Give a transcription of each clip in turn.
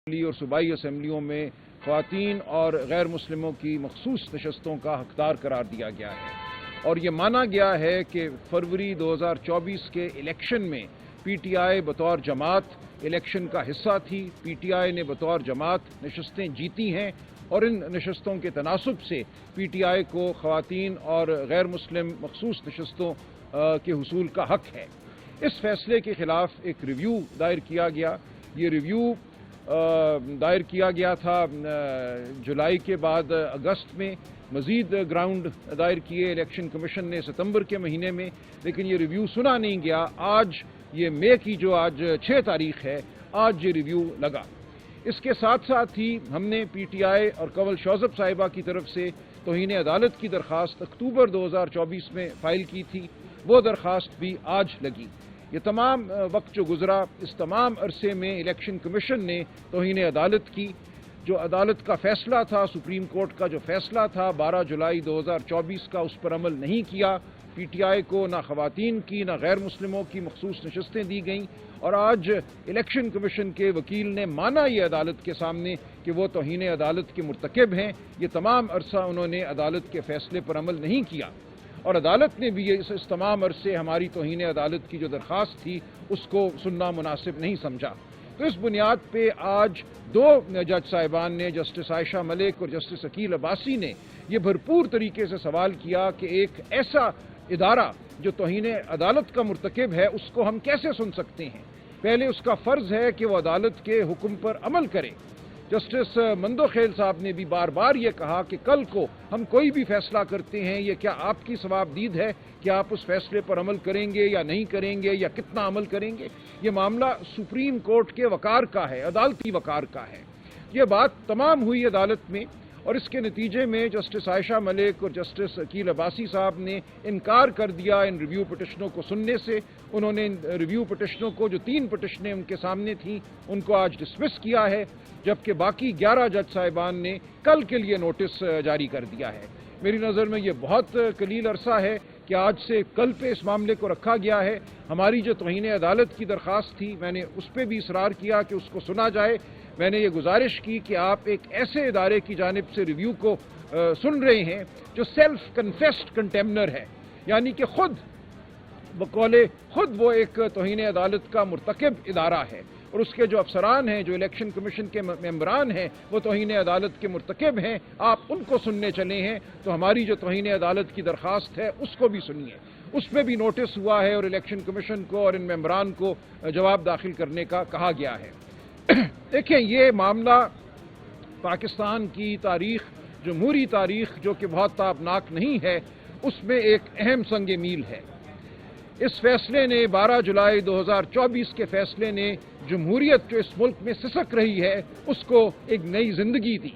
اور صوبائی اسمبلیوں میں خواتین اور غیر مسلموں کی مخصوص نشستوں کا حقدار قرار دیا گیا ہے، اور یہ مانا گیا ہے کہ فروری 2024 کے الیکشن میں پی ٹی آئی بطور جماعت الیکشن کا حصہ تھی۔ پی ٹی آئی نے بطور جماعت نشستیں جیتی ہیں، اور ان نشستوں کے تناسب سے پی ٹی آئی کو خواتین اور غیر مسلم مخصوص نشستوں کے حصول کا حق ہے۔ اس فیصلے کے خلاف ایک ریویو دائر کیا گیا۔ یہ ریویو دائر کیا گیا تھا جولائی کے بعد اگست میں، مزید گراؤنڈ دائر کیے الیکشن کمیشن نے ستمبر کے مہینے میں، لیکن یہ ریویو سنا نہیں گیا۔ آج یہ مئی کی جو آج 6 تاریخ ہے، آج یہ ریویو لگا۔ اس کے ساتھ ساتھ ہی ہم نے پی ٹی آئی اور کنول شوذب صاحبہ کی طرف سے توہین عدالت کی درخواست اکتوبر 2024 میں فائل کی تھی، وہ درخواست بھی آج لگی۔ یہ تمام وقت جو گزرا، اس تمام عرصے میں الیکشن کمیشن نے توہین عدالت کی جو عدالت کا فیصلہ تھا، سپریم کورٹ کا جو فیصلہ تھا 12 جولائی 2024 کا، اس پر عمل نہیں کیا۔ پی ٹی آئی کو نہ خواتین کی نہ غیر مسلموں کی مخصوص نشستیں دی گئیں، اور آج الیکشن کمیشن کے وکیل نے مانا یہ عدالت کے سامنے کہ وہ توہین عدالت کے مرتکب ہیں۔ یہ تمام عرصہ انہوں نے عدالت کے فیصلے پر عمل نہیں کیا، اور عدالت نے بھی اس تمام عرصے ہماری توہین عدالت کی جو درخواست تھی اس کو سننا مناسب نہیں سمجھا۔ تو اس بنیاد پہ آج 2 جج صاحبان نے، جسٹس عائشہ ملک اور جسٹس عقیل عباسی نے، یہ بھرپور طریقے سے سوال کیا کہ ایک ایسا ادارہ جو توہین عدالت کا مرتکب ہے اس کو ہم کیسے سن سکتے ہیں؟ پہلے اس کا فرض ہے کہ وہ عدالت کے حکم پر عمل کرے۔ جسٹس مندوخیل صاحب نے بھی بار بار یہ کہا کہ کل کو ہم کوئی بھی فیصلہ کرتے ہیں، یہ کیا آپ کی ثوابدید ہے کہ آپ اس فیصلے پر عمل کریں گے یا نہیں کریں گے، یا کتنا عمل کریں گے؟ یہ معاملہ سپریم کورٹ کے وقار کا ہے، عدالتی وقار کا ہے۔ یہ بات تمام ہوئی عدالت میں، اور اس کے نتیجے میں جسٹس عائشہ ملک اور جسٹس عقیل عباسی صاحب نے انکار کر دیا ان ریویو پٹیشنوں کو سننے سے۔ انہوں نے ان ریویو پٹیشنوں کو، جو 3 پٹیشنیں ان کے سامنے تھیں، ان کو آج ڈسمس کیا ہے، جبکہ باقی 11 جج صاحبان نے کل کے لیے نوٹس جاری کر دیا ہے۔ میری نظر میں یہ بہت قلیل عرصہ ہے کہ آج سے کل پہ اس معاملے کو رکھا گیا ہے۔ ہماری جو توہین عدالت کی درخواست تھی، میں نے اس پہ بھی اصرار کیا کہ اس کو سنا جائے۔ میں نے یہ گزارش کی کہ آپ ایک ایسے ادارے کی جانب سے ریویو کو سن رہے ہیں جو سیلف کنفیسڈ کنٹیمنر ہے، یعنی کہ خود بقول خود وہ ایک توہین عدالت کا مرتکب ادارہ ہے، اور اس کے جو افسران ہیں، جو الیکشن کمیشن کے ممبران ہیں، وہ توہین عدالت کے مرتکب ہیں۔ آپ ان کو سننے چلے ہیں، تو ہماری جو توہین عدالت کی درخواست ہے اس کو بھی سنیے۔ اس میں بھی نوٹس ہوا ہے، اور الیکشن کمیشن کو اور ان ممبران کو جواب داخل کرنے کا کہا گیا ہے۔ دیکھیں، یہ معاملہ پاکستان کی تاریخ، جمہوری تاریخ جو کہ بہت تابناک نہیں ہے، اس میں ایک اہم سنگ میل ہے۔ اس فیصلے نے 12 جولائی 2024 کے فیصلے نے جمہوریت جو اس ملک میں سسک رہی ہے اس کو ایک نئی زندگی دی۔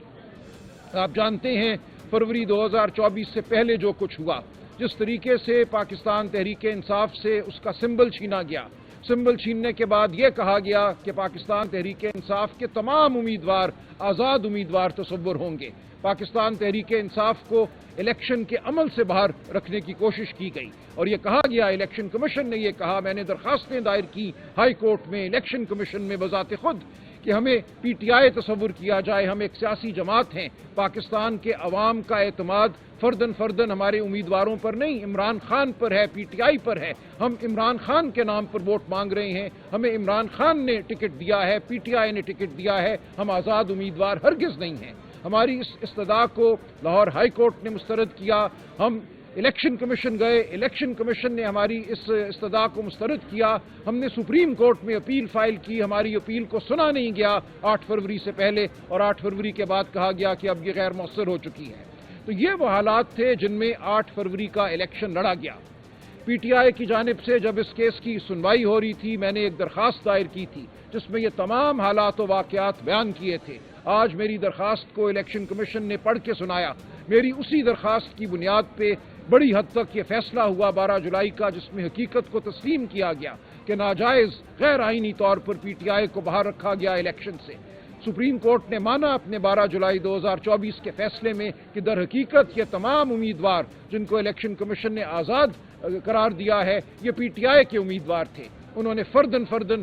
آپ جانتے ہیں فروری 2024 سے پہلے جو کچھ ہوا، جس طریقے سے پاکستان تحریک انصاف سے اس کا سمبل چھینا گیا، سمبل چھیننے کے بعد یہ کہا گیا کہ پاکستان تحریک انصاف کے تمام امیدوار آزاد امیدوار تصور ہوں گے۔ پاکستان تحریک انصاف کو الیکشن کے عمل سے باہر رکھنے کی کوشش کی گئی، اور یہ کہا گیا، الیکشن کمیشن نے یہ کہا، میں نے درخواستیں دائر کی ہائی کورٹ میں، الیکشن کمیشن میں بذات خود، کہ ہمیں پی ٹی آئی تصور کیا جائے، ہم ایک سیاسی جماعت ہیں، پاکستان کے عوام کا اعتماد فردن ہمارے امیدواروں پر نہیں، عمران خان پر ہے، پی ٹی آئی پر ہے۔ ہم عمران خان کے نام پر ووٹ مانگ رہے ہیں، ہمیں عمران خان نے ٹکٹ دیا ہے، پی ٹی آئی نے ٹکٹ دیا ہے، ہم آزاد امیدوار ہرگز نہیں ہیں۔ ہماری اس استدعا کو لاہور ہائی کورٹ نے مسترد کیا، ہم الیکشن کمیشن گئے، الیکشن کمیشن نے ہماری اس استدعا کو مسترد کیا، ہم نے سپریم کورٹ میں اپیل فائل کی، ہماری اپیل کو سنا نہیں گیا 8 فروری سے پہلے، اور 8 فروری کے بعد کہا گیا کہ اب یہ غیر مؤثر ہو چکی ہے۔ تو یہ وہ حالات تھے جن میں 8 فروری کا الیکشن لڑا گیا۔ پی ٹی آئی کی جانب سے جب اس کیس کی سنوائی ہو رہی تھی، میں نے ایک درخواست دائر کی تھی جس میں یہ تمام حالات و واقعات بیان کیے تھے۔ آج میری درخواست کو الیکشن کمیشن نے پڑھ کے سنایا۔ میری اسی درخواست کی بنیاد پہ بڑی حد تک یہ فیصلہ ہوا 12 جولائی کا، جس میں حقیقت کو تسلیم کیا گیا کہ ناجائز غیر آئینی طور پر پی ٹی آئی کو باہر رکھا گیا الیکشن سے۔ سپریم کورٹ نے مانا اپنے 12 جولائی 2024 کے فیصلے میں کہ در حقیقت یہ تمام امیدوار جن کو الیکشن کمیشن نے آزاد قرار دیا ہے، یہ پی ٹی آئی کے امیدوار تھے۔ انہوں نے فردن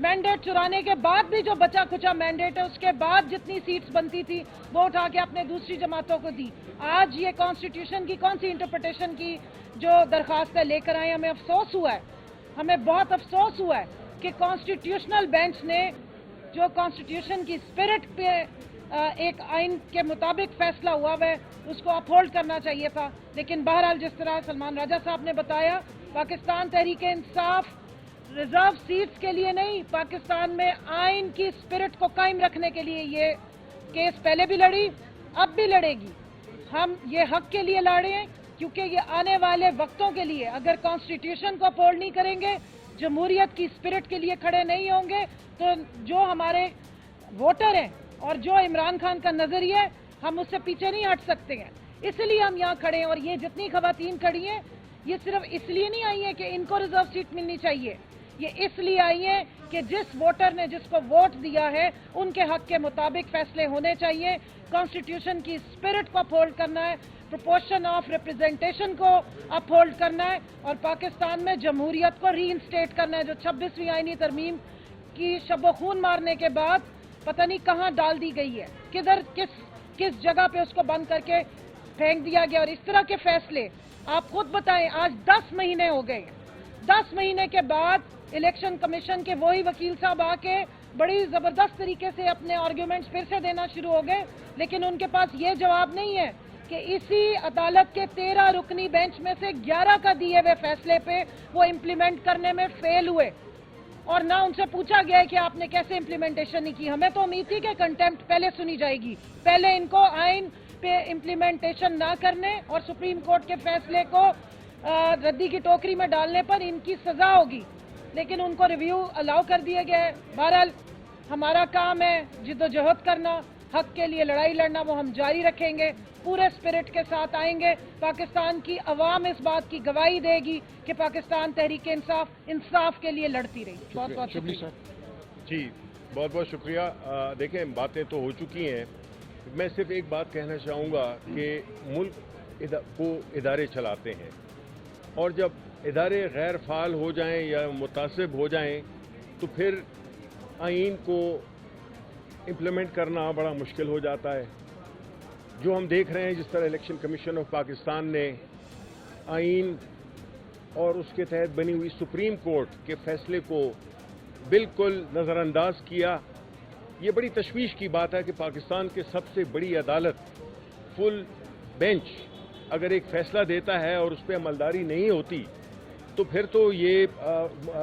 مینڈیٹ چرانے کے بعد بھی جو بچا کچا مینڈیٹ ہے اس کے بعد جتنی سیٹس بنتی تھی وہ اٹھا کے اپنے دوسری جماعتوں کو دی. آج یہ کانسٹیٹیوشن کی کون سی انٹرپریٹیشن کی جو درخواستیں لے کر آئے, ہمیں افسوس ہوا ہے, ہمیں بہت افسوس ہوا ہے کہ کانسٹیٹیوشنل بینچ نے جو کانسٹیٹیوشن کی اسپرٹ پہ ایک آئین کے مطابق فیصلہ ہوا ہے اس کو اپہولڈ کرنا چاہیے تھا. لیکن بہرحال جس طرح سلمان راجہ صاحب نے بتایا, پاکستان تحریک انصاف ریزرو سیٹس کے لیے نہیں, پاکستان میں آئین کی اسپرٹ کو قائم رکھنے کے لیے یہ کیس پہلے بھی لڑی, اب بھی لڑے گی. ہم یہ حق کے لیے لڑے ہیں کیونکہ یہ آنے والے وقتوں کے لیے اگر کانسٹیٹیوشن کو اپہولڈ نہیں کریں گے, جمہوریت کی اسپرٹ کے لیے کھڑے نہیں ہوں گے, تو جو ہمارے ووٹر ہیں اور جو عمران خان کا نظریہ ہے ہم اس سے پیچھے نہیں ہٹ سکتے ہیں. اس لیے ہم یہاں کھڑے ہیں. اور یہ جتنی خواتین کھڑی ہیں یہ صرف اس لیے نہیں آئی ہیں کہ ان کو ریزرو سیٹ ملنی چاہیے, یہ اس لیے آئی ہیں کہ جس ووٹر نے جس کو ووٹ دیا ہے ان کے حق کے مطابق فیصلے ہونے چاہیے. کانسٹیٹیوشن کی اسپرٹ کو اپہولڈ کرنا ہے, پروپورشن آف ریپرزنٹیشن کو اپہولڈ کرنا ہے, اور پاکستان میں جمہوریت کو ری انسٹیٹ کرنا ہے جو 26ویں آئینی ترمیم کی شب و خون مارنے کے بعد پتہ نہیں کہاں ڈال دی گئی ہے, کدھر کس جگہ پہ اس کو بند کر کے پھینک دیا گیا. اور اس طرح کے فیصلے آپ خود بتائیں, آج 10 مہینے ہو گئے, 10 مہینے کے بعد الیکشن کمیشن کے وہی وکیل صاحب آ کے بڑی زبردست طریقے سے اپنے آرگیومنٹس پھر سے دینا شروع ہو گئے, لیکن ان کے پاس یہ جواب نہیں ہے کہ اسی عدالت کے 13 رکنی بینچ میں سے 11 کا دیے ہوئے فیصلے پہ وہ امپلیمنٹ کرنے میں فیل ہوئے, اور نہ ان سے پوچھا گیا ہے کہ آپ نے کیسے امپلیمنٹیشن نہیں کی. ہمیں تو امید تھی کہ کنٹمپٹ پہلے سنی جائے گی, پہلے ان کو آئین پہ امپلیمنٹیشن نہ کرنے اور سپریم کورٹ کے فیصلے کو ردی کی ٹوکری میں ڈالنے پر ان کی سزا ہوگی, لیکن ان کو ریویو الاؤ کر دیا گیا ہے. بہرحال ہمارا کام ہے جد و جہد کرنا, حق کے لیے لڑائی لڑنا, وہ ہم جاری رکھیں گے, پورے اسپرٹ کے ساتھ آئیں گے. پاکستان کی عوام اس بات کی گواہی دے گی کہ پاکستان تحریک انصاف کے لیے لڑتی رہی. بہت بہت شکریہ. جی بہت بہت شکریہ. دیکھیں باتیں تو ہو چکی ہیں, میں صرف ایک بات کہنا چاہوں گا کہ ملک کو ادارے چلاتے ہیں, اور جب ادارے غیر فعال ہو جائیں یا متعصب ہو جائیں تو پھر آئین کو امپلیمنٹ کرنا بڑا مشکل ہو جاتا ہے. جو ہم دیکھ رہے ہیں جس طرح الیکشن کمیشن آف پاکستان نے آئین اور اس کے تحت بنی ہوئی سپریم کورٹ کے فیصلے کو بالکل نظر انداز کیا, یہ بڑی تشویش کی بات ہے کہ پاکستان کے سب سے بڑی عدالت فل بینچ اگر ایک فیصلہ دیتا ہے اور اس پہ عملداری نہیں ہوتی تو پھر تو یہ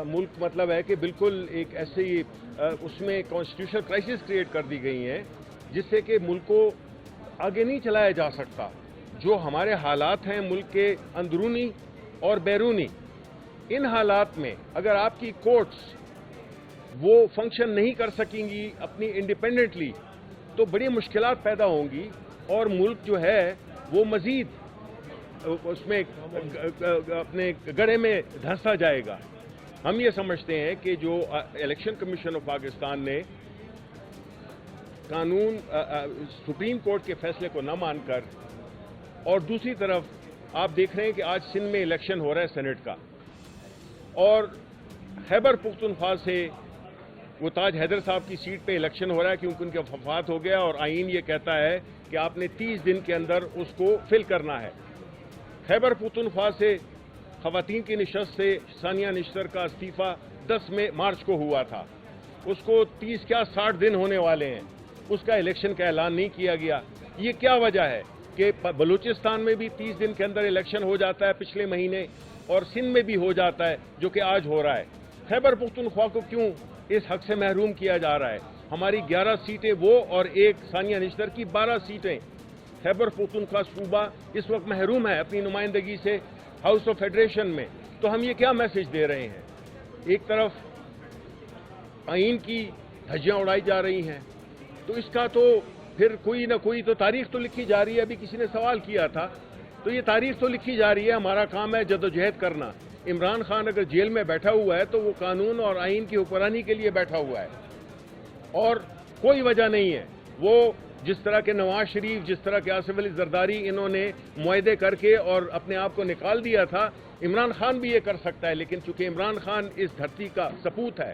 ملک مطلب ہے کہ بالکل ایک ایسے ہی اس میں کانسٹیٹیوشنل کرائسس کریٹ کر دی گئی ہیں جس سے کہ ملک کو آگے نہیں چلایا جا سکتا. جو ہمارے حالات ہیں ملک کے اندرونی اور بیرونی, ان حالات میں اگر آپ کی کورٹس وہ فنکشن نہیں کر سکیں گی اپنی انڈیپینڈنٹلی تو بڑی مشکلات پیدا ہوں گی, اور ملک جو ہے وہ مزید اس میں اپنے گڑھے میں دھنسا جائے گا. ہم یہ سمجھتے ہیں کہ جو الیکشن کمیشن آف پاکستان نے قانون سپریم کورٹ کے فیصلے کو نہ مان کر, اور دوسری طرف آپ دیکھ رہے ہیں کہ آج سندھ میں الیکشن ہو رہا ہے سینٹ کا, اور خیبر پختونخوا سے وہ تاج حیدر صاحب کی سیٹ پہ الیکشن ہو رہا ہے کیونکہ ان کا وفات ہو گیا, اور آئین یہ کہتا ہے کہ آپ نے 30 دن کے اندر اس کو فل کرنا ہے. خیبر پختونخوا سے خواتین کی نشست سے ثانیہ نشتر کا استعفیٰ 10 مارچ کو ہوا تھا, اس کو 60 دن ہونے والے ہیں, اس کا الیکشن کا اعلان نہیں کیا گیا. یہ کیا وجہ ہے کہ بلوچستان میں بھی 30 دن کے اندر الیکشن ہو جاتا ہے پچھلے مہینے, اور سندھ میں بھی ہو جاتا ہے جو کہ آج ہو رہا ہے. خیبر پختونخوا کو کیوں اس حق سے محروم کیا جا رہا ہے؟ ہماری 11 سیٹیں وہ اور ایک ثانیہ نشتر کی 12 سیٹیں. خیبر پختونخوا صوبہ اس وقت محروم ہے اپنی نمائندگی سے ہاؤس آف فیڈریشن میں. تو ہم یہ کیا میسج دے رہے ہیں؟ ایک طرف آئین کی دھجیاں اڑائی جا رہی ہیں, تو اس کا تو پھر کوئی نہ کوئی تو تاریخ تو لکھی جا رہی ہے. ابھی کسی نے سوال کیا تھا, تو یہ تاریخ تو لکھی جا رہی ہے. ہمارا کام ہے جدوجہد کرنا. عمران خان اگر جیل میں بیٹھا ہوا ہے تو وہ قانون اور آئین کی حکمرانی کے لیے بیٹھا ہوا ہے, اور کوئی وجہ نہیں ہے. وہ جس طرح کے نواز شریف, جس طرح کے آصف علی زرداری انہوں نے معاہدے کر کے اور اپنے آپ کو نکال دیا تھا, عمران خان بھی یہ کر سکتا ہے. لیکن چونکہ عمران خان اس دھرتی کا سپوت ہے,